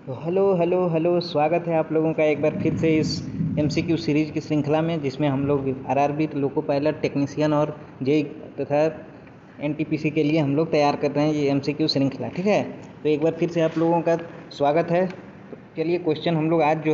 तो hello hello hello, स्वागत है आप लोगों का एक बार फिर से इस एमसीक्यू सीरीज की श्रृंखला में, जिसमें हम लोग आरआरबी, लोको पायलट, टेक्नीशियन और जेई तथा एनटीपीसी के लिए हम लोग तैयार कर रहे हैं ये एमसीक्यू श्रृंखला। ठीक है, तो एक बार फिर से आप लोगों का स्वागत है। तो चलिए क्वेश्चन हम लोग आज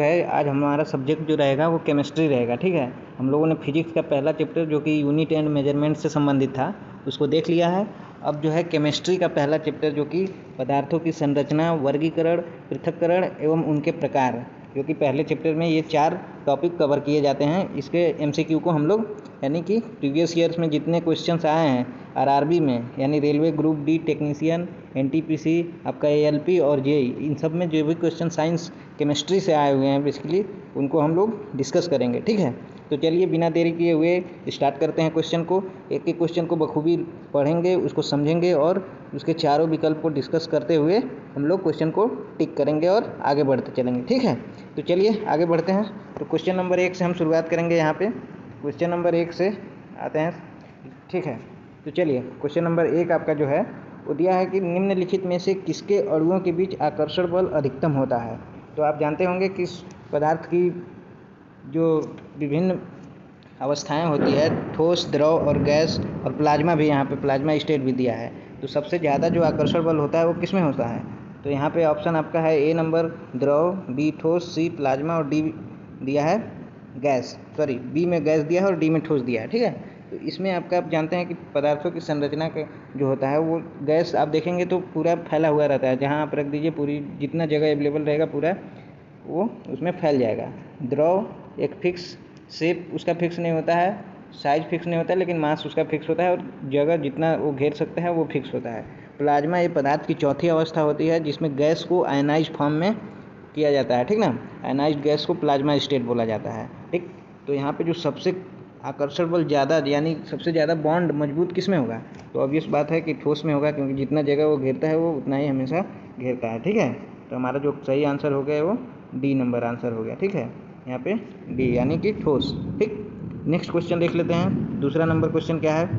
हमारा सब्जेक्ट जो रहेगा वो केमिस्ट्री रहेगा। ठीक है, हम लोगों ने फिजिक्स का पहला चैप्टर जो कि यूनिट एंड मेजरमेंट से संबंधित था उसको देख लिया है। अब जो है केमिस्ट्री का पहला चैप्टर जो कि पदार्थों की संरचना, वर्गीकरण, पृथक्करण एवं उनके प्रकार, जो कि पहले चैप्टर में ये 4 टॉपिक कवर किए जाते हैं। इसके एमसीक्यू को हम लोग यानी कि प्रीवियस ईयर्स में जितने क्वेश्चंस आए हैं आरआरबी में, यानी railway group D, technician, NTPC, आपका एएलपी और जेई, इन सब में जो भी क्वेश्चन साइंस केमिस्ट्री से आए हुए हैं बेसिकली उनको हम लोग डिस्कस करेंगे। ठीक है, तो चलिए बिना देरी किए हुए स्टार्ट करते हैं क्वेश्चन को। एक एक क्वेश्चन को बखूबी पढ़ेंगे, उसको समझेंगे और उसके चारों विकल्प को डिस्कस करते हुए हम लोग क्वेश्चन को टिक करेंगे और आगे बढ़ते चलेंगे। ठीक है, तो चलिए आगे बढ़ते हैं। तो क्वेश्चन नंबर 1 से हम शुरुआत करेंगे। यहाँ पे क्वेश्चन नंबर 1 से आते हैं। ठीक है, तो चलिए क्वेश्चन नंबर 1 आपका जो है वो दिया है कि निम्नलिखित में से किसके अणुओं के बीच आकर्षण बल अधिकतम होता है। तो आप जानते होंगे कि पदार्थ की जो विभिन्न अवस्थाएं होती है, ठोस, द्रव और गैस, और प्लाज्मा भी, यहाँ पे प्लाज्मा स्टेट भी दिया है। तो सबसे ज़्यादा जो आकर्षण बल होता है वो किस में होता है? तो यहाँ पे ऑप्शन आपका है ए नंबर द्रव, बी ठोस, सी प्लाज्मा और डी दिया है गैस, सॉरी बी में गैस दिया है और डी में ठोस दिया है। ठीक है, तो इसमें आपका आप जानते हैं कि पदार्थों की संरचना का जो होता है वो गैस आप देखेंगे तो पूरा फैला हुआ रहता है। जहाँ आप रख दीजिए, पूरी जितना जगह अवेलेबल रहेगा पूरा वो उसमें फैल जाएगा। द्रव एक फिक्स शेप उसका फिक्स नहीं होता है, साइज फिक्स नहीं होता है, लेकिन मास उसका फिक्स होता है और जगह जितना वो घेर सकता है वो फिक्स होता है। प्लाज्मा ये पदार्थ की चौथी अवस्था होती है जिसमें गैस को आयनाइज फॉर्म में किया जाता है। ठीक ना, आयनाइज गैस को प्लाज्मा स्टेट बोला जाता है। ठीक, तो यहाँ पे जो सबसे आकर्षण बल ज़्यादा, यानी सबसे ज़्यादा बॉन्ड मजबूत किस में होगा? तो ऑब्वियस बात है कि ठोस में होगा, क्योंकि जितना जगह वो घेरता है वो उतना ही हमेशा घेरता है। ठीक है, तो हमारा जो सही आंसर हो गया वो डी नंबर आंसर हो गया। ठीक है, यहाँ पे डी यानी कि ठोस। ठीक, नेक्स्ट क्वेश्चन देख लेते हैं। दूसरा नंबर क्वेश्चन क्या है?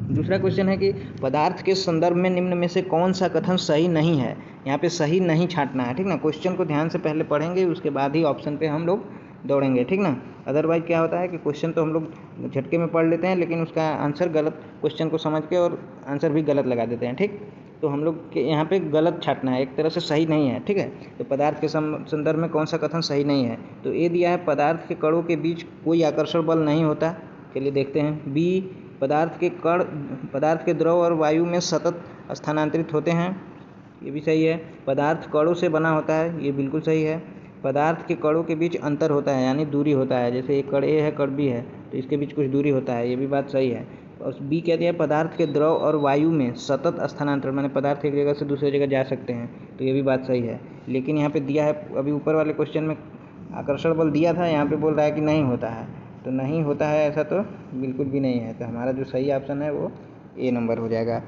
दूसरा क्वेश्चन है कि पदार्थ के संदर्भ में निम्न में से कौन सा कथन सही नहीं है। यहाँ पे सही नहीं छांटना है। ठीक ना, क्वेश्चन को ध्यान से पहले पढ़ेंगे, उसके बाद ही ऑप्शन पे हम लोग दौड़ेंगे। ठीक ना, अदरवाइज क्या होता है कि क्वेश्चन तो हम लोग झटके में पढ़ लेते हैं, लेकिन उसका आंसर गलत, क्वेश्चन को समझ के और आंसर भी गलत लगा देते हैं। ठीक, तो हम लोग के यहाँ पे गलत छांटना है, एक तरह से सही नहीं है। ठीक है, तो पदार्थ के संदर्भ में कौन सा कथन सही नहीं है? तो ए दिया है पदार्थ के कणों के बीच कोई आकर्षण बल नहीं होता। चलिए देखते हैं। बी पदार्थ के कण पदार्थ के द्रव और वायु में सतत स्थानांतरित होते हैं, ये भी सही है। पदार्थ कणों से बना होता है, ये बिल्कुल सही है। पदार्थ के कणों के बीच अंतर होता है, यानी दूरी होता है, जैसे एक कण ए है, कण बी है, तो इसके बीच कुछ दूरी होता है, ये भी बात सही है। और बी कह दिया पदार्थ के द्रव और वायु में सतत स्थानांतरण, माने पदार्थ एक जगह से दूसरी जगह जा सकते हैं, तो ये भी बात सही है। लेकिन यहाँ पे दिया है, अभी ऊपर वाले क्वेश्चन में आकर्षण बल दिया था, यहाँ पे बोल रहा है कि नहीं होता है, तो नहीं होता है ऐसा तो बिल्कुल भी नहीं है। तो हमारा जो सही ऑप्शन है वो ए नंबर हो जाएगा।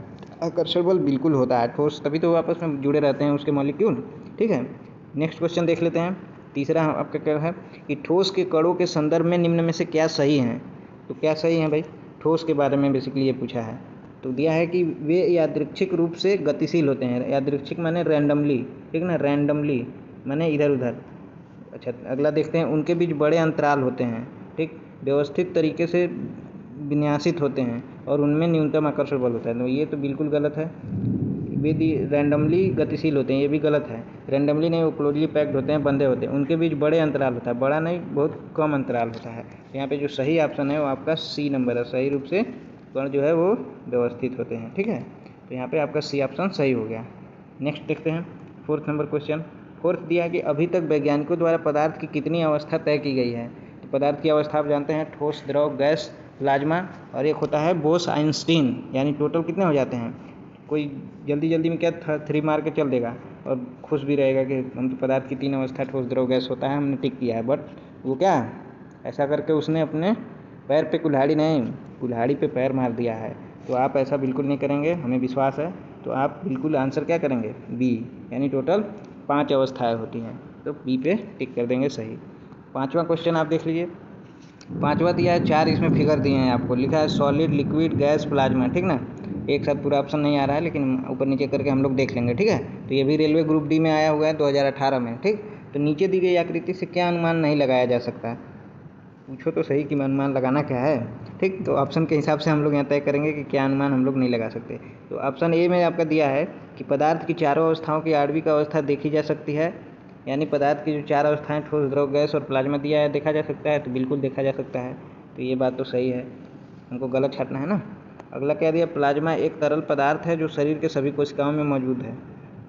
आकर्षण बल बिल्कुल होता है, ठोस तभी तो आपस में जुड़े रहते हैं उसके मॉलिक्यूल। ठीक है, नेक्स्ट क्वेश्चन देख लेते हैं। तीसरा आपका क्या है कि ठोस के कणों के संदर्भ में निम्न में से क्या सही हैं। तो क्या सही है भाई? ठोस के बारे में बेसिकली ये पूछा है। तो दिया है कि वे यादृच्छिक रूप से गतिशील होते हैं। यादृच्छिक माने रैंडमली, ठीक ना, रैंडमली माने इधर उधर। अच्छा, अगला देखते हैं। उनके बीच बड़े अंतराल होते हैं, ठीक, व्यवस्थित तरीके से विन्यासित होते हैं और उनमें न्यूनतम आकर्षण बल होता है। तो ये तो बिल्कुल गलत है। वे रैंडमली गतिशील होते हैं, ये भी गलत है। रैंडमली नहीं, वो क्लोजली पैक्ड होते हैं, बंधे होते हैं। उनके बीच बड़े अंतराल होता है, बड़ा नहीं, बहुत कम अंतराल होता है। तो यहाँ पे जो सही ऑप्शन है वो आपका सी नंबर है। सही रूप से कण जो है वो व्यवस्थित होते हैं। ठीक है, तो यहाँ पे आपका सी ऑप्शन सही हो गया। नेक्स्ट देखते हैं फोर्थ नंबर क्वेश्चन। फोर्थ दिया है कि अभी तक वैज्ञानिकों द्वारा पदार्थ की कितनी अवस्था तय की गई है। तो पदार्थ की अवस्था आप जानते हैं, ठोस, द्रव, गैस, प्लाज्मा, और एक होता है बोस आइंस्टीन। यानी टोटल कितने हो जाते हैं? कोई जल्दी जल्दी में क्या 3 मार के चल देगा और खुश भी रहेगा कि हम तो पदार्थ की 3 अवस्था ठोस, द्रव, गैस होता है, हमने टिक किया है। बट वो क्या, ऐसा करके उसने अपने पैर पे कुल्हाड़ी नहीं, कुल्हाड़ी पे पैर मार दिया है। तो आप ऐसा बिल्कुल नहीं करेंगे, हमें विश्वास है। तो आप बिल्कुल आंसर क्या करेंगे? बी, यानी टोटल 5 अवस्थाएँ होती हैं, तो बी पे टिक कर देंगे सही। 5वां क्वेश्चन आप देख लीजिए। 5वां दिया है, 4 इसमें फिगर दिए हैं आपको, लिखा है सॉलिड, लिक्विड, गैस, प्लाज्मा। ठीक ना, एक साथ पूरा ऑप्शन नहीं आ रहा है, लेकिन ऊपर नीचे करके हम लोग देख लेंगे, ठीक है। तो ये भी रेलवे ग्रुप डी में आया हुआ है 2018 में, ठीक। तो नीचे दी गई आकृति से क्या अनुमान नहीं लगाया जा सकता है, पूछो तो सही कि अनुमान लगाना क्या है, ठीक। तो ऑप्शन के हिसाब से हम लोग यहाँ तय करेंगे कि क्या अनुमान हम लोग नहीं लगा सकते। तो ऑप्शन ए में आपका दिया है कि पदार्थ की चारों अवस्थाओं की आणविक अवस्था देखी जा सकती है, यानी पदार्थ की जो चार अवस्थाएं ठोस, द्रव, गैस और प्लाज्मा दिया है, देखा जा सकता है, तो बिल्कुल देखा जा सकता है। तो ये बात तो सही है, हमको गलत छाटना है ना। अगला क्या दिया, प्लाज्मा एक तरल पदार्थ है जो शरीर के सभी कोशिकाओं में मौजूद है।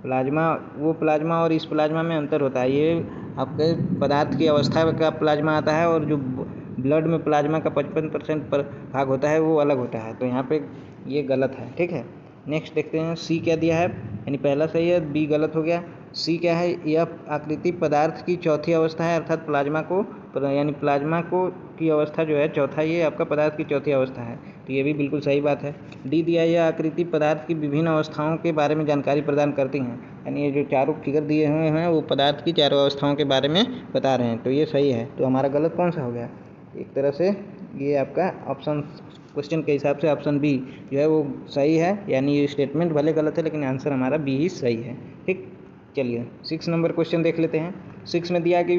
प्लाज्मा, वो प्लाज्मा और इस प्लाज्मा में अंतर होता है। ये आपके पदार्थ की अवस्था का प्लाज्मा आता है और जो ब्लड में प्लाज्मा का 55% पर भाग होता है वो अलग होता है। तो यहाँ पे ये गलत है, ठीक है। नेक्स्ट देखते हैं, सी क्या दिया है, यानी पहला सही है, बी गलत हो गया। सी क्या है, यह आकृति पदार्थ की चौथी अवस्था है, अर्थात प्लाज्मा को, यानी प्लाज्मा को की अवस्था जो है चौथा, ये आपका पदार्थ की चौथी अवस्था है। तो ये भी बिल्कुल सही बात है। डी दिया, यह आकृति पदार्थ की विभिन्न अवस्थाओं के बारे में जानकारी प्रदान करती हैं, यानी ये जो चारों फिगर दिए हुए हैं वो पदार्थ की चारों अवस्थाओं के बारे में बता रहे हैं। तो ये सही है। तो हमारा गलत कौन सा हो गया, एक तरह से ये आपका ऑप्शन, क्वेश्चन के हिसाब से ऑप्शन बी जो है वो सही है, यानी ये स्टेटमेंट भले गलत है लेकिन आंसर हमारा बी ही सही है, ठीक। चलिए 6 नंबर क्वेश्चन देख लेते हैं। 6 में दिया कि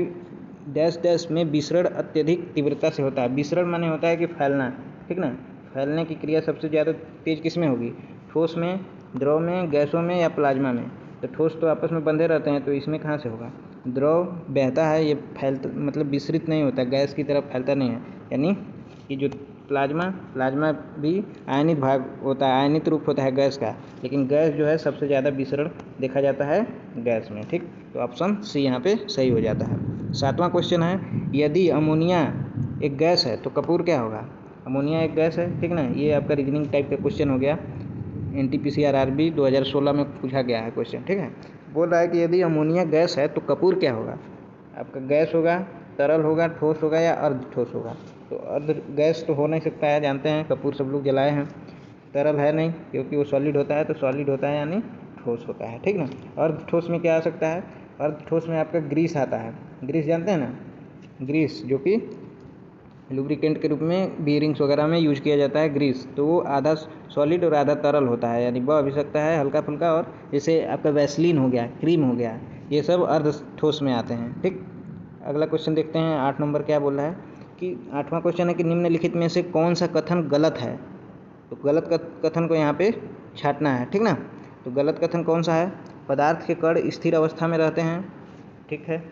डैश डैश में विसरण अत्यधिक तीव्रता से होता है। विसरण माने होता है कि फैलना, ठीक ना। फैलने की क्रिया सबसे ज़्यादा तेज किस में होगी, ठोस में, द्रव में, गैसों में या प्लाज्मा में। तो ठोस तो आपस में बंधे रहते हैं, तो इसमें कहाँ से होगा, द्रव बहता है, ये फैलता मतलब विसरित नहीं होता, गैस की तरफ फैलता नहीं है। यानी कि जो प्लाज्मा भी आयनित भाग होता है, आयनित रूप होता है गैस का, लेकिन गैस जो है सबसे ज़्यादा विसरण देखा जाता है गैस में, ठीक। तो ऑप्शन सी यहाँ पे सही हो जाता है। 7वां क्वेश्चन है, यदि अमोनिया एक गैस है तो कपूर क्या होगा। अमोनिया एक गैस है, ठीक ना। ये आपका रीजनिंग टाइप का क्वेश्चन हो गया, NTPC RRB 2016 में पूछा गया है क्वेश्चन, ठीक है। बोल रहा है कि यदि अमोनिया गैस है तो कपूर क्या होगा। आपका गैस होगा, तरल होगा, ठोस होगा या अर्ध ठोस होगा। तो अर्ध गैस तो हो नहीं सकता है, जानते हैं, कपूर सब लोग जलाए हैं। तरल है नहीं क्योंकि वो सॉलिड होता है, तो सॉलिड होता है यानी ठोस होता है, ठीक ना। अर्ध ठोस में क्या आ सकता है, अर्ध ठोस में आपका ग्रीस आता है। ग्रीस जानते हैं ना, ग्रीस जो कि लुब्रिकेंट के रूप में बीयरिंग्स वगैरह में यूज किया जाता है ग्रीस। तो वो आधा सॉलिड और आधा तरल होता है, यानी बह भी सकता है हल्का फुल्का, और जैसे आपका वैसलीन हो गया, क्रीम हो गया, ये सब अर्ध ठोस में आते हैं, ठीक। अगला क्वेश्चन देखते हैं, 8 नंबर क्या बोल रहा है कि 8वां क्वेश्चन है कि निम्नलिखित में से कौन सा कथन गलत है। तो गलत कथन को यहाँ पे छांटना है, ठीक ना। तो गलत कथन कौन सा है, पदार्थ के कण स्थिर अवस्था में रहते हैं, ठीक है।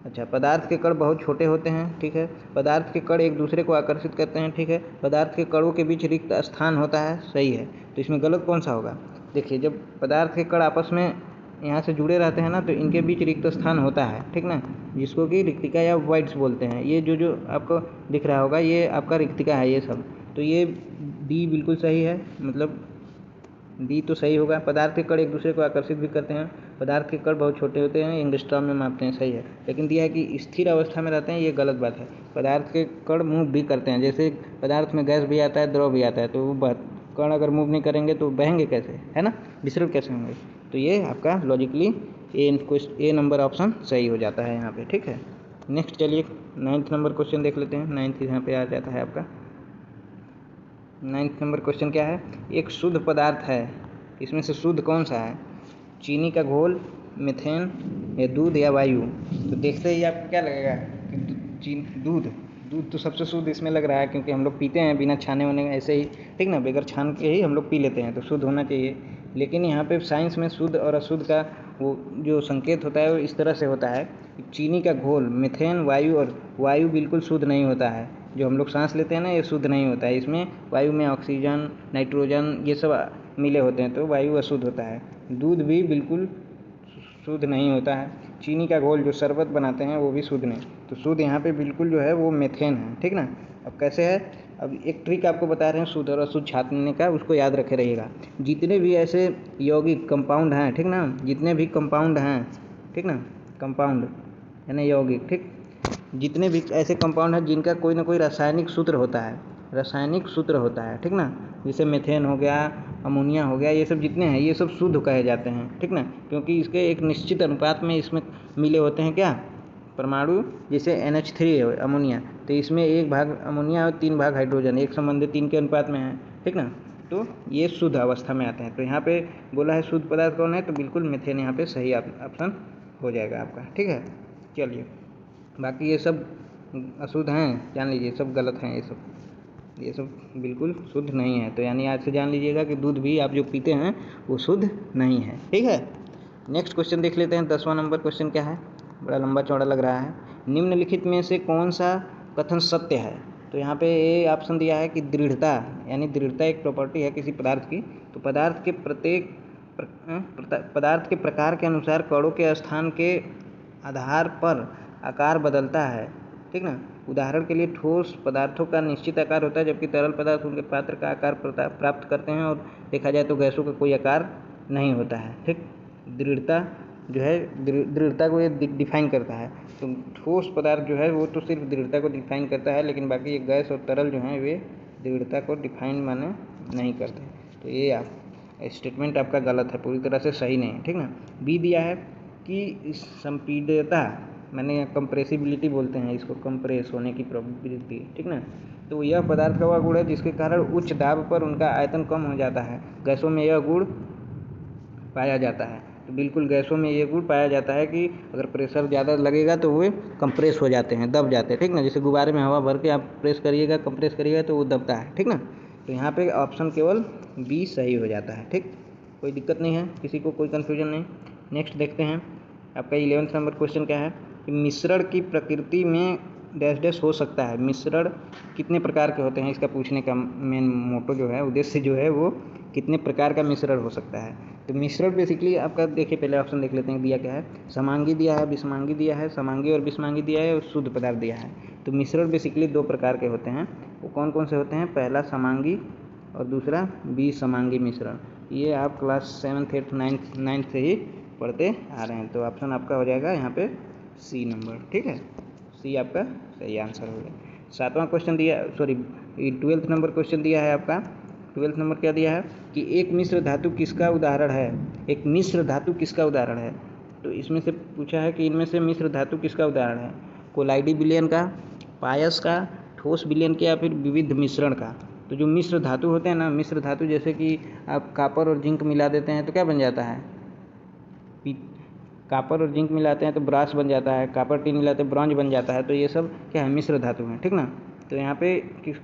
अच्छा, पदार्थ के कण बहुत छोटे होते हैं, ठीक है। पदार्थ के कण एक दूसरे को आकर्षित करते हैं, ठीक है। पदार्थ के कणों के बीच रिक्त स्थान होता है, सही है। तो इसमें गलत कौन सा होगा, देखिए जब पदार्थ के कण आपस में यहाँ से जुड़े रहते हैं ना, तो इनके बीच रिक्त स्थान होता है, ठीक ना, जिसको कि रिक्तिका या वाइड्स बोलते हैं। ये जो आपको दिख रहा होगा ये आपका रिक्तिका है, ये सब। तो ये डी बिल्कुल सही है, मतलब डी तो सही होगा। पदार्थ के कण एक दूसरे को आकर्षित भी करते हैं, पदार्थ के कण बहुत छोटे होते हैं, एंगस्ट्रॉम में मापते हैं, सही है। लेकिन दिया है कि स्थिर अवस्था में रहते हैं, ये गलत बात है। पदार्थ के कण मूव भी करते हैं, जैसे पदार्थ में गैस भी आता है, द्रव भी आता है, तो वो कण अगर मूव नहीं करेंगे तो बहेंगे कैसे, है ना, विसरण कैसे होंगे। तो ये आपका लॉजिकली ए नंबर ऑप्शन सही हो जाता है यहाँ पे, ठीक है। नेक्स्ट चलिए 9th नंबर क्वेश्चन देख लेते हैं। 9th यहाँ पे आ जाता है आपका। 9th नंबर क्वेश्चन क्या है, एक शुद्ध पदार्थ है, इसमें से शुद्ध कौन सा है, चीनी का घोल, मीथेन या दूध या वायु। तो देखते ही आपको क्या लगेगा कि दूध तो सबसे शुद्ध इसमें लग रहा है, क्योंकि हम लोग पीते हैं बिना छाने होने ऐसे ही, ठीक ना, बगैर छान के ही हम लोग पी लेते हैं, तो शुद्ध होना चाहिए। लेकिन यहाँ पे साइंस में शुद्ध और अशुद्ध का वो जो संकेत होता है वो इस तरह से होता है, चीनी का घोल, मीथेन, वायु, और वायु बिल्कुल शुद्ध नहीं होता है। जो हम लोग सांस लेते हैं ना, ये शुद्ध नहीं होता है, इसमें वायु में ऑक्सीजन, नाइट्रोजन ये सब मिले होते हैं, तो वायु अशुद्ध होता है। दूध भी बिल्कुल शुद्ध नहीं होता है। चीनी का घोल जो शरबत बनाते हैं वो भी शुद्ध नहीं, तो शुद्ध यहाँ पे बिल्कुल जो है वो मीथेन है, ठीक ना। अब कैसे है, अब एक ट्रिक आपको बता रहे हैं शुद्ध और अशुद्ध छानने का, उसको याद रखे रहिएगा। जितने भी ऐसे यौगिक कंपाउंड हैं, ठीक ना, जितने भी कंपाउंड हैं, ठीक ना, कंपाउंड यानी यौगिक, ठीक, जितने भी ऐसे कंपाउंड हैं जिनका कोई ना कोई रासायनिक सूत्र होता है, ठीक ना, जैसे मीथेन हो गया, अमोनिया हो गया, ये सब जितने हैं ये सब शुद्ध कहे जाते हैं, ठीक ना, क्योंकि इसके एक निश्चित अनुपात में इसमें मिले होते हैं क्या, परमाणु। जैसे NH3 है अमोनिया, तो इसमें 1 भाग अमोनिया और 3 भाग हाइड्रोजन, एक संबंधित 3 के अनुपात में है, ठीक ना। तो ये शुद्ध अवस्था में आते हैं। तो यहाँ पे बोला है शुद्ध पदार्थ कौन है, तो बिल्कुल मीथेन यहाँ पे सही ऑप्शन हो जाएगा आपका। ठीक है, चलिए बाकी ये सब अशुद्ध हैं, जान लीजिए सब गलत हैं, ये सब बिल्कुल शुद्ध नहीं है। तो यानी आज से जान लीजिएगा कि दूध भी आप जो पीते हैं वो शुद्ध नहीं है। ठीक है, नेक्स्ट क्वेश्चन देख लेते हैं। 10वां नंबर क्वेश्चन क्या है, बड़ा लंबा चौड़ा लग रहा है। निम्नलिखित में से कौन सा कथन सत्य है। तो यहाँ पे ए ऑप्शन दिया है कि दृढ़ता, यानी दृढ़ता एक प्रॉपर्टी है किसी पदार्थ की। तो पदार्थ के प्रकार के अनुसार कणों के स्थान के आधार पर आकार बदलता है। ठीक ना, उदाहरण के लिए ठोस पदार्थों का निश्चित आकार होता है, जबकि तरल पदार्थ उनके पात्र का आकार प्राप्त करते हैं। और देखा जाए तो गैसों का कोई आकार नहीं होता है। ठीक, दृढ़ता जो है दृढ़ता को ये डिफाइन करता है। तो ठोस पदार्थ जो है वो तो सिर्फ दृढ़ता को डिफाइन करता है, लेकिन बाकी ये गैस और तरल जो हैं वे दृढ़ता को डिफाइन माने नहीं करते। तो ये स्टेटमेंट आपका गलत है, पूरी तरह से सही नहीं है। ठीक ना, बी दिया है कि संपीड्यता, मैंने कंप्रेसिबिलिटी बोलते हैं इसको, कंप्रेस होने की प्रोबेबिलिटी। ठीक ना, तो यह पदार्थ का वह गुण है जिसके कारण उच्च दाब पर उनका आयतन कम हो जाता है। गैसों में यह गुण पाया जाता है। तो बिल्कुल गैसों में ये गुण पाया जाता है कि अगर प्रेशर ज़्यादा लगेगा तो वे कंप्रेस हो जाते हैं, दब जाते हैं। ठीक ना, जैसे गुब्बारे में हवा भर के आप प्रेस करिएगा, कंप्रेस करिएगा तो वो दबता है। ठीक ना, तो यहाँ पे ऑप्शन केवल बी सही हो जाता है। ठीक, कोई दिक्कत नहीं है, किसी को कोई कन्फ्यूजन नहीं। नेक्स्ट देखते हैं आपका 11वां नंबर क्वेश्चन क्या है कि मिश्रण की प्रकृति में डैश डैश हो सकता है। मिश्रण कितने प्रकार के होते हैं, इसका पूछने का मेन मोटो जो है, उद्देश्य जो है वो कितने प्रकार का मिश्रण हो सकता है। तो मिश्रण बेसिकली आपका देखिए, पहले ऑप्शन देख लेते हैं दिया क्या है। समांगी दिया है, विषमांगी दिया है, समांगी और विषमांगी दिया है, और शुद्ध पदार्थ दिया है। तो मिश्रण बेसिकली दो प्रकार के होते हैं, वो कौन कौन से होते हैं, पहला समांगी और दूसरा विषमांगी मिश्रण। ये आप क्लास 7th 8th 9th से ही पढ़ते आ रहे हैं। तो ऑप्शन आपका हो जाएगा यहाँ पे सी नंबर। ठीक है, सी आपका सही आंसर हो जाएगा। 7वां क्वेश्चन दिया, सॉरी 12th नंबर क्वेश्चन दिया है आपका। 12th नंबर क्या दिया है कि एक मिश्र धातु किसका उदाहरण है। एक मिश्र धातु किसका उदाहरण है। तो इसमें से पूछा है कि इनमें से मिश्र धातु किसका उदाहरण है, कोलाइडी विलयन का, पायस का, ठोस विलयन का, या फिर विविध मिश्रण का। तो जो मिश्र धातु होते हैं ना, मिश्र धातु जैसे कि आप कापर और जिंक मिला देते हैं तो क्या बन जाता है, कापर और जिंक मिलाते हैं तो ब्रास बन जाता है, कापर टीन मिलाते हैं ब्रॉन्ज बन जाता है। तो ये सब क्या है, मिश्र धातु हैं। ठीक ना, तो यहाँ पे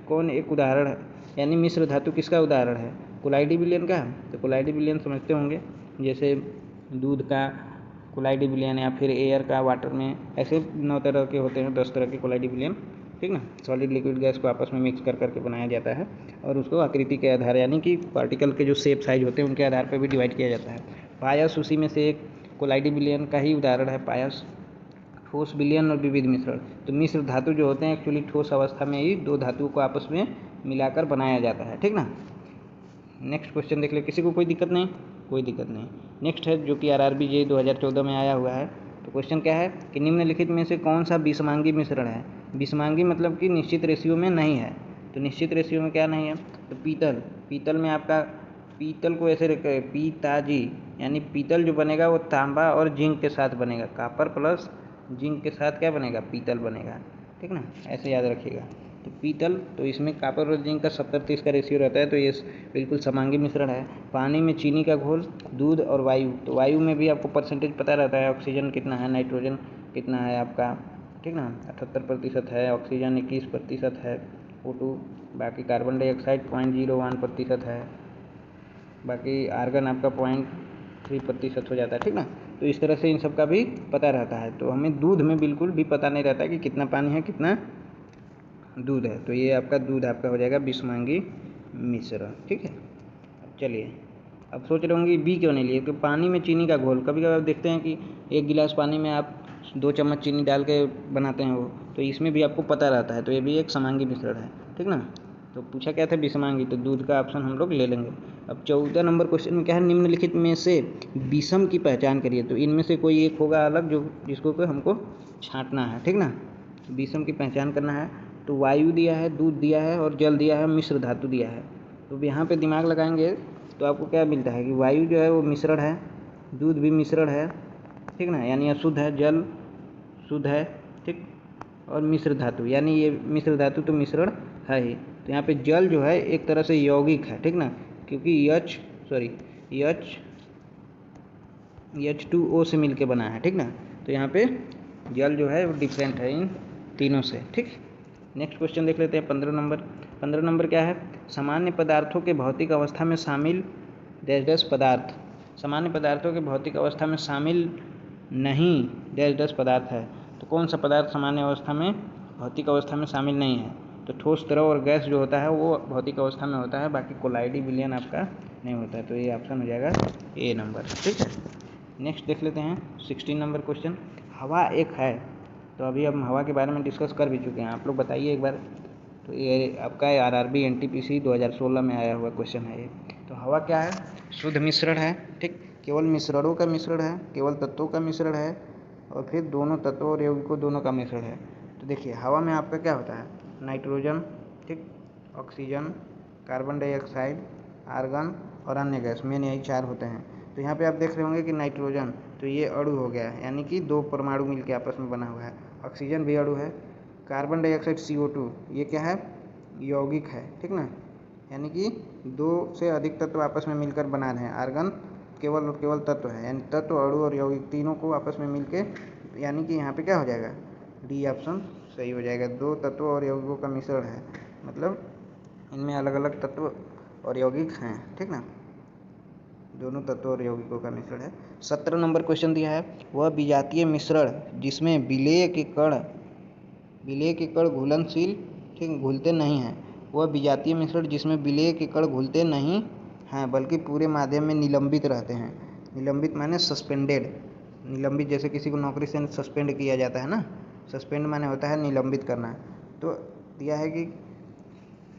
कौन एक उदाहरण है, यानी मिश्र धातु किसका उदाहरण है, कोलाइडी विलयन का। तो कोलाइडी विलयन समझते होंगे, जैसे दूध का कोलाइडी विलयन, या फिर एयर का वाटर में, ऐसे 9 तरह के होते हैं, 10 तरह के कोलाइडी विलयन। ठीक ना, सॉलिड लिक्विड गैस को आपस में मिक्स कर करके बनाया जाता है, और उसको आकृति के आधार, यानी कि पार्टिकल के जो शेप साइज होते हैं उनके आधार पर भी डिवाइड किया जाता है। पायस उसी में से एक कोलाइडी विलयन का ही उदाहरण है, पायस। ठोस विलयन और विविध मिश्रण, तो मिश्र धातु जो होते हैं एक्चुअली ठोस अवस्था में ही दो धातुओं को आपस में मिलाकर बनाया जाता है। ठीक ना, नेक्स्ट क्वेश्चन देख ले, किसी को कोई दिक्कत नहीं, कोई दिक्कत नहीं। नेक्स्ट है जो कि RRB JEE 2014 में आया हुआ है। तो क्वेश्चन क्या है कि निम्नलिखित में से कौन सा विषमांगी मिश्रण है। विषमांगी मतलब कि निश्चित रेशियो में नहीं है। तो निश्चित रेशियो में क्या नहीं है, तो पीतल में आपका, पीतल को ऐसे रखे पीताजी, यानी पीतल जो बनेगा वो तांबा और जिंक के साथ बनेगा, कापर प्लस जिंक के साथ क्या बनेगा, पीतल बनेगा। ठीक ना, ऐसे याद रखिएगा। तो पीतल, तो इसमें कापर और जिंक का 70-30 का रेशियो रहता है, तो ये बिल्कुल समांगी मिश्रण है। पानी में चीनी का घोल, दूध और वायु, तो वायु में भी आपको परसेंटेज पता रहता है, ऑक्सीजन कितना है, नाइट्रोजन कितना है आपका। ठीक ना, 78% है, ऑक्सीजन 21% है, O2, बाकी कार्बन डाइऑक्साइड 0.01% है, बाकी आर्गन आपका 0.3% हो जाता है। ठीक ना, तो इस तरह से इन सब का भी पता रहता है। तो हमें दूध में बिल्कुल भी पता नहीं रहता कि कितना पानी है कितना दूध है। तो ये आपका दूध आपका हो जाएगा विषमांगी मिश्रण। ठीक है, अब चलिए, अब सोच रहे होंगे बी क्यों नहीं लिए, तो पानी में चीनी का घोल, कभी कभी आप देखते हैं कि 1 गिलास पानी में आप 2 चम्मच चीनी डाल के बनाते हैं वो, तो इसमें भी आपको पता रहता है। तो ये भी एक समांगी मिश्रण है। ठीक ना, तो पूछा क्या था, विषमांगी, तो दूध का ऑप्शन हम लोग ले लेंगे। अब 14 नंबर क्वेश्चन में क्या है, निम्नलिखित में से विषम की पहचान करिए। तो इनमें से कोई एक होगा अलग, जो जिसको को हमको छांटना है। ठीक ना, विषम की पहचान करना है। तो वायु दिया है, दूध दिया है और जल दिया है, मिश्र धातु दिया है। तो यहाँ पे दिमाग लगाएंगे तो आपको क्या मिलता है कि वायु जो है वो मिश्रण है, दूध भी मिश्रण है। ठीक ना, यानी अशुद्ध है, जल शुद्ध है। ठीक, और मिश्र धातु, यानी ये मिश्र धातु तो मिश्रण है ही। तो यहाँ पे जल जो है एक तरह से यौगिक है। ठीक ना, क्योंकि H2O से मिलके बना है, ठीक ना। तो यहाँ पे जल जो है वो डिफरेंट है इन तीनों से, ठीक। नेक्स्ट क्वेश्चन देख लेते हैं 15 नंबर क्या है, सामान्य पदार्थों के भौतिक अवस्था में शामिल डैश डैश पदार्थ, सामान्य पदार्थों के भौतिक अवस्था में शामिल नहीं डैश डैश पदार्थ है। तो कौन सा पदार्थ सामान्य अवस्था में भौतिक अवस्था में शामिल नहीं है? तो ठोस, द्रव और गैस जो होता है वो भौतिक अवस्था में होता है, बाकी कोलाइडी विलयन आपका नहीं होता है। तो ये ऑप्शन हो जाएगा ए नंबर, ठीक है। नेक्स्ट देख लेते हैं 16 नंबर क्वेश्चन, हवा एक है। तो अभी हम हवा के बारे में डिस्कस कर भी चुके हैं, आप लोग बताइए एक बार। तो ये आपका आरआरबी एनटीपीसी 2016 में आया हुआ क्वेश्चन है ये। तो हवा क्या है? शुद्ध मिश्रण है, ठीक। केवल मिश्रणों का मिश्रण है, केवल तत्वों का मिश्रण है, और फिर दोनों तत्वों और यौगिकों दोनों का मिश्रण है। तो देखिए हवा में आपका क्या होता है, नाइट्रोजन, ठीक, ऑक्सीजन, कार्बन डाइऑक्साइड, आर्गन और अन्य गैस, मेन यही 4 होते हैं। तो यहाँ पे आप देख रहे होंगे कि नाइट्रोजन, तो ये अणु हो गया है, यानी कि 2 परमाणु मिलकर आपस में बना हुआ है। ऑक्सीजन भी अणु है। कार्बन डाइऑक्साइड CO2 ये क्या है, यौगिक है, ठीक ना, यानी कि 2 से अधिक तत्व आपस में मिलकर बना रहे हैं। आर्गन केवल और केवल तत्व है, यानी तत्व, अणु और यौगिक तीनों को आपस में मिलके, यानी कि यहाँ पे क्या हो जाएगा, डी ऑप्शन सही हो जाएगा। 2 तत्वों और यौगिकों का मिश्रण है, मतलब इनमें अलग अलग तत्व और यौगिक हैं, ठीक ना, दोनों तत्वों और यौगिकों का मिश्रण है। 17 नंबर क्वेश्चन दिया है, वह विजातीय मिश्रण जिसमें विलेय के कण घुलनशील, ठीक, घुलते नहीं हैं। वह विजातीय मिश्रण जिसमें विलेय के कण घुलते नहीं हैं बल्कि पूरे माध्यम में निलंबित रहते हैं। निलंबित माने सस्पेंडेड, निलंबित जैसे किसी को नौकरी से सस्पेंड किया जाता है ना, सस्पेंड माने होता है निलंबित करना। तो दिया है कि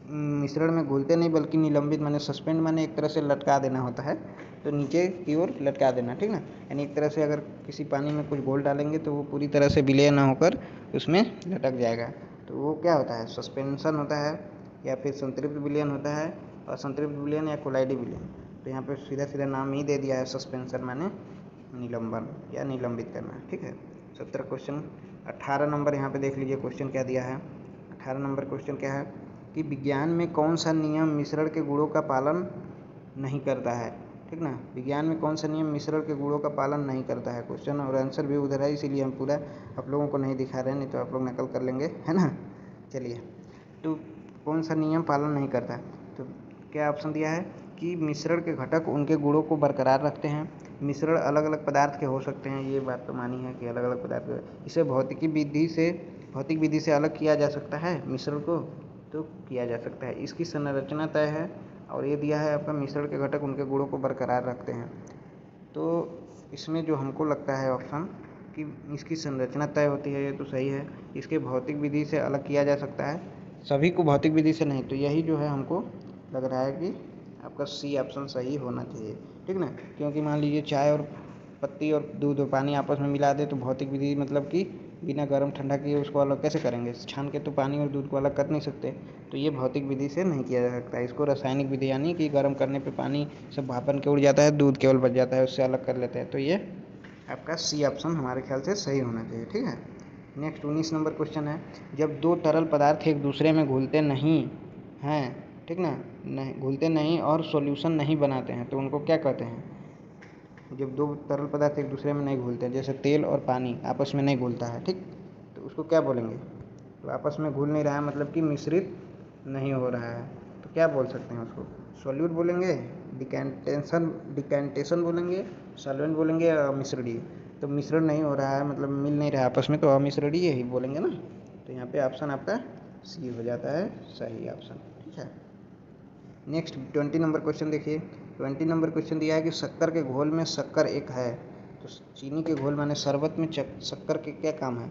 मिश्रण में घुलते नहीं बल्कि निलंबित माने सस्पेंड माने एक तरह से लटका देना होता है, तो नीचे की ओर लटका देना, ठीक ना, यानी एक तरह से अगर किसी पानी में कुछ घोल डालेंगे तो वो पूरी तरह से विलय ना होकर उसमें लटक जाएगा, तो वो क्या होता है, सस्पेंशन होता है, या फिर संतृप्त विलयन होता है, और संतृप्त विलयन या कोलाइडी विलयन। तो यहाँ पे सीधा सीधा नाम ही दे दिया है, सस्पेंशन माने निलंबन या निलंबित करना, ठीक है। 17 क्वेश्चन। 18 नंबर यहाँ पे देख लीजिए क्वेश्चन क्या दिया है। 18 नंबर क्वेश्चन क्या है कि विज्ञान में कौन सा नियम मिश्रण के गुणों का पालन नहीं करता है, ठीक ना, विज्ञान में कौन सा नियम मिश्रण के गुणों का पालन नहीं करता है। क्वेश्चन और आंसर भी उधर है, इसीलिए हम पूरा आप लोगों को नहीं दिखा रहे हैं, नहीं तो आप लोग नकल कर लेंगे, है ना। चलिए, तो कौन सा नियम पालन नहीं करता, तो क्या ऑप्शन दिया है कि मिश्रण के घटक उनके गुणों को बरकरार रखते हैं। मिश्रण अलग अलग पदार्थ के हो सकते हैं, ये बात तो मानी है कि अलग अलग पदार्थ, इसे भौतिक विधि से अलग किया जा सकता है मिश्रण को, तो किया जा सकता है। इसकी संरचना तय है, और ये दिया है आपका मिश्रण के घटक उनके गुणों को बरकरार रखते हैं। तो इसमें जो हमको लगता है ऑप्शन कि इसकी संरचना तय होती है, ये तो सही है। इसके भौतिक विधि से अलग किया जा सकता है, सभी को भौतिक विधि से नहीं, तो यही जो है हमको लग रहा है कि आपका सी ऑप्शन सही होना चाहिए, ठीक ना। क्योंकि मान लीजिए चाय और पत्ती और दूध और पानी आपस में मिला दे, तो भौतिक विधि मतलब कि बिना गर्म ठंडा किए उसको अलग कैसे करेंगे, छान के तो पानी और दूध को अलग कर नहीं सकते, तो ये भौतिक विधि से नहीं किया जा सकता। इसको रासायनिक विधि, यानी कि गर्म करने पे पानी सब भापन के उड़ जाता है, दूध केवल बच जाता है, उससे अलग कर लेते हैं। तो ये आपका सी ऑप्शन हमारे ख्याल से सही होना चाहिए, ठीक है। नेक्स्ट 19 नंबर क्वेश्चन है, जब 2 तरल पदार्थ एक दूसरे में घुलते नहीं हैं, ठीक ना, नहीं घुलते नहीं और सॉल्यूशन नहीं बनाते हैं, तो उनको क्या कहते हैं। जब 2 तरल पदार्थ एक दूसरे में नहीं घुलते, जैसे तेल और पानी आपस में नहीं घुलता है, ठीक, तो उसको क्या बोलेंगे। तो आपस में घुल नहीं रहा है मतलब कि मिश्रित नहीं हो रहा है, तो क्या बोल सकते हैं उसको, सॉल्यूट बोलेंगे, डिकेंटेशन बोलेंगे, सॉल्वेंट बोलेंगे, या मिश्रणीय। तो मिश्रण नहीं हो रहा है मतलब मिल नहीं रहा है आपस में, तो अमिश्रणीय ही बोलेंगे ना। तो यहाँ पे ऑप्शन आपका सी हो जाता है सही ऑप्शन, ठीक है। नेक्स्ट 20 नंबर क्वेश्चन देखिए। 20 नंबर क्वेश्चन दिया है कि शक्कर के घोल में शक्कर एक है। तो चीनी के घोल माने शरबत में शक्कर के क्या काम है,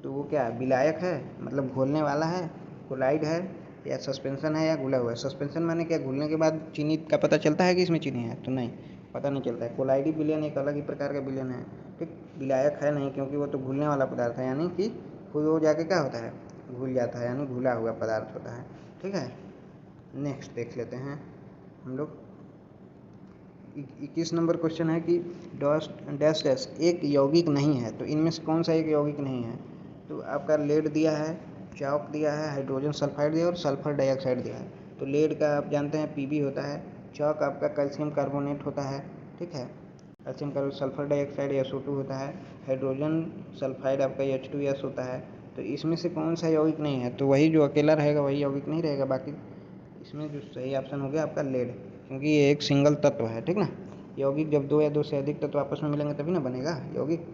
तो वो क्या है, विलायक है, मतलब घोलने वाला है, कोलाइड है, या सस्पेंशन है, या घुला हुआ है। सस्पेंशन माने क्या, घुलने के बाद चीनी का पता चलता है कि इसमें चीनी है, तो नहीं, पता नहीं चलता है। कोलाइडी विलयन एक अलग ही प्रकार का विलयन है, ठीक, विलायक है नहीं, क्योंकि वो तो घुलने वाला पदार्थ है, यानी कि खुद वो जाके क्या होता है, घुल जाता है, यानी घुला हुआ पदार्थ होता है, ठीक है। नेक्स्ट देख लेते हैं हम लोग। 21 नंबर क्वेश्चन है कि डैश डैश एक यौगिक नहीं है, तो इनमें से कौन सा एक यौगिक नहीं है। तो आपका लेड दिया है, चॉक दिया है, हाइड्रोजन सल्फाइड दिया है, और सल्फर डाइऑक्साइड दिया है। तो लेड का आप जानते हैं Pb होता है, चॉक आपका कैल्शियम कार्बोनेट होता है, ठीक है। Calcium carbonate, sulphur dioxide SO2 होता है, हाइड्रोजन सल्फाइड आपका H2S होता है। तो इसमें से कौन सा यौगिक नहीं है, तो वही जो अकेला रहेगा वही यौगिक नहीं रहेगा। बाकी इसमें जो सही ऑप्शन हो गया आपका लेड, क्योंकि ये एक सिंगल तत्व है, ठीक ना। यौगिक जब दो या दो से अधिक तत्व आपस में मिलेंगे तभी ना बनेगा यौगिक।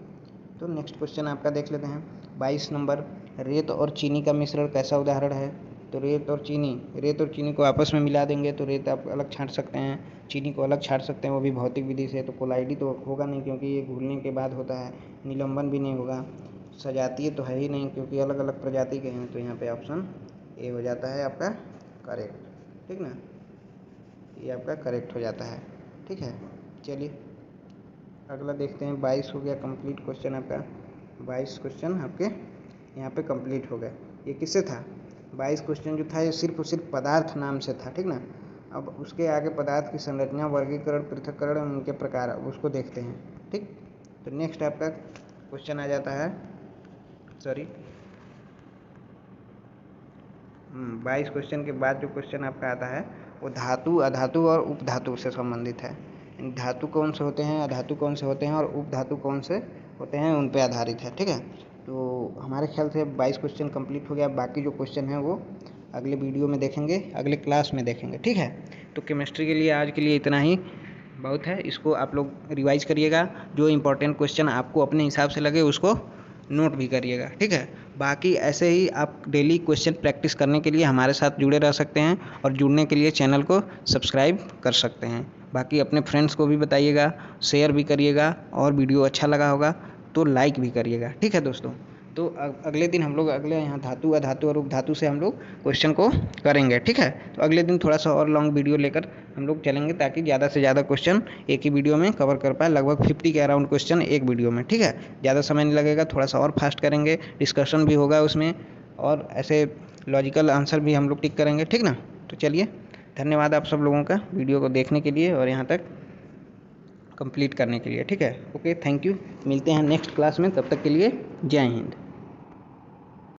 तो नेक्स्ट क्वेश्चन आपका देख लेते हैं 22 नंबर, रेत और चीनी का मिश्रण कैसा उदाहरण है। तो रेत और चीनी को आपस में मिला देंगे तो रेत आप अलग छांट सकते हैं, चीनी को अलग छांट सकते हैं, वो भी भौतिक विधि से। तो कोलाइडी तो होगा नहीं क्योंकि ये घुलने के बाद होता है, निलंबन भी नहीं होगा, सजातीय तो है ही नहीं क्योंकि अलग अलग प्रजाति के हैं। तो यहाँ पे ऑप्शन ए हो जाता है आपका करेक्ट, ठीक ना, ये आपका करेक्ट हो जाता है, ठीक है। चलिए अगला देखते हैं। 22 हो गया कंप्लीट क्वेश्चन आपका, 22 क्वेश्चन आपके यहाँ पे कंप्लीट हो गए। ये किससे था, 22 क्वेश्चन जो था ये सिर्फ और सिर्फ पदार्थ नाम से था, ठीक ना। अब उसके आगे पदार्थ की संरचना, वर्गीकरण, पृथक्करण, उनके प्रकार, अब उसको देखते हैं, ठीक। तो नेक्स्ट आपका क्वेश्चन आ जाता है, 22 क्वेश्चन के बाद जो क्वेश्चन आपका आता है वो धातु, अधातु और उपधातु से संबंधित है। धातु कौन से होते हैं, अधातु कौन से होते हैं और उपधातु कौन से होते हैं, उन पे आधारित है, ठीक है। तो हमारे ख्याल से 22 क्वेश्चन कंप्लीट हो गया। बाकी जो क्वेश्चन है वो अगले वीडियो में देखेंगे, अगले क्लास में देखेंगे, ठीक है। तो केमिस्ट्री के लिए आज के लिए इतना ही बहुत है। इसको आप लोग रिवाइज करिएगा, जो इम्पोर्टेंट क्वेश्चन आपको अपने हिसाब से लगे उसको नोट भी करिएगा, ठीक है। बाकी ऐसे ही आप डेली क्वेश्चन प्रैक्टिस करने के लिए हमारे साथ जुड़े रह सकते हैं और जुड़ने के लिए चैनल को सब्सक्राइब कर सकते हैं। बाकी अपने फ्रेंड्स को भी बताइएगा, शेयर भी करिएगा, और वीडियो अच्छा लगा होगा तो लाइक भी करिएगा, ठीक है दोस्तों। तो अगले दिन हम लोग अगले यहाँ धातु, अधातु और उपधातु से हम लोग क्वेश्चन को करेंगे, ठीक है। तो अगले दिन थोड़ा सा और लॉन्ग वीडियो लेकर हम लोग चलेंगे ताकि ज़्यादा से ज़्यादा क्वेश्चन एक ही वीडियो में कवर कर पाए, लगभग 50 के अराउंड क्वेश्चन एक वीडियो में, ठीक है। ज़्यादा समय नहीं लगेगा, थोड़ा सा और फास्ट करेंगे, डिस्कशन भी होगा उसमें, और ऐसे लॉजिकल आंसर भी हम लोग टिक करेंगे, ठीक ना। तो चलिए, धन्यवाद आप सब लोगों का वीडियो को देखने के लिए और यहाँ तक कंप्लीट करने के लिए, ठीक है। Okay, thank you. मिलते हैं नेक्स्ट क्लास में, तब तक के लिए जय हिंद।